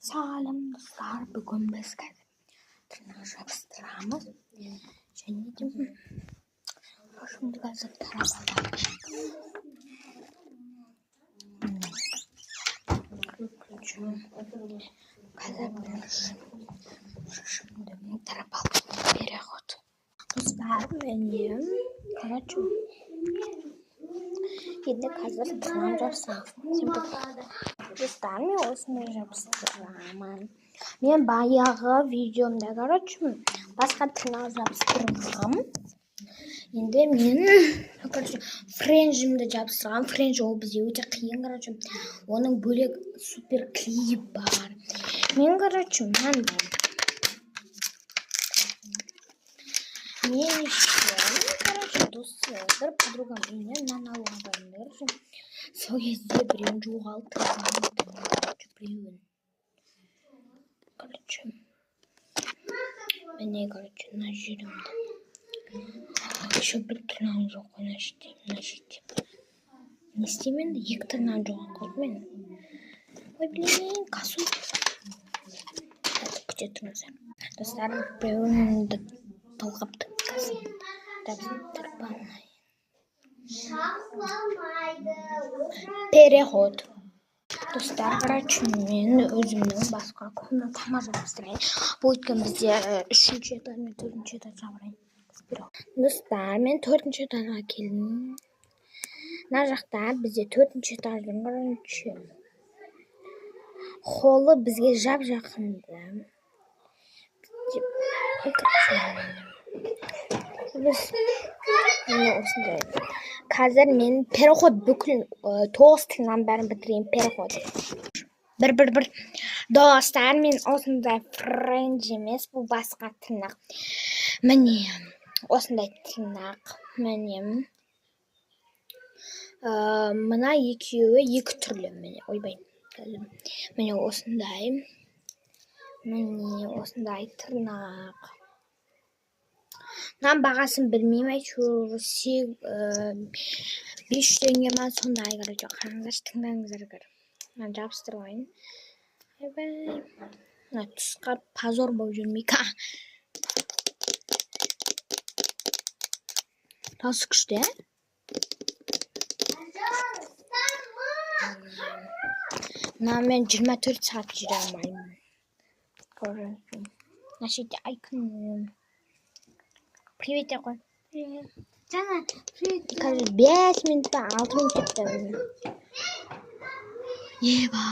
Салам достар, бүгін біз тырнақ жабыстырамыз. Және де шашымды қазір тарап аламыз. Қазір шашымды тарап алып переход. Достар, міне, енді қазір тырнақ жабыстырамыз. Достар, мен осыны жабыстырамын. Мен баяғы видеомда, басқа тырнақ жабыстырғам. Енді мен, френжімді жабыстырғам. Френж ол бізде өте қиын, оның бөлек супер клей бар. Мен, мынандай. Мен еще, бір подругам үйінен нан алуға бармын. Сол кезде біреуін жоғалтырғам. Біреуін. Міне, мына жерімді. Еще бір тырнағым жоқ, мына жерде. Не істеймін енді? Екі тырнағым жоғалып қалды мен. Ой, блин, косу. Күте тұрыңыздар. Достар, біреуінді талғаптым. Переход. Достар, мен өзімнің басқа күннің тама жабыстырайын. Бұл өткен бізде 3-ші этаж мен 4-ші этаж жабырайын. Достар, мен 4-ші этажға келдім. Мына жақта бізде 4-ші этаждың холлы бізге жап-жақынды. Қазір мен переход бүкіл 9 тырнағын бәрін бітірейін. Переход. Бір. Достар, мен осындай френж емес, бұл басқа тырнақ. Міне, осындай тырнақ. Міне. Мына екеуі екі түрлі. Міне, ойбай. Міне осындай. Міне осындай тырнақ. Мынан бағасын білмеймін, әйтеуір 5 теңге ма сондай. Қараңыздар, тыңдаңыздар. Мен жабыстырып алайын. Мына тұсқа позор болып жүрмейік. Тасы күшті, мына мен 24 сағат жүре алмаймын. Мына жерде айкын. Привет, такой. Привет. Жана, привет. Кажется, 5 минут, 6 минут кетті. Еба.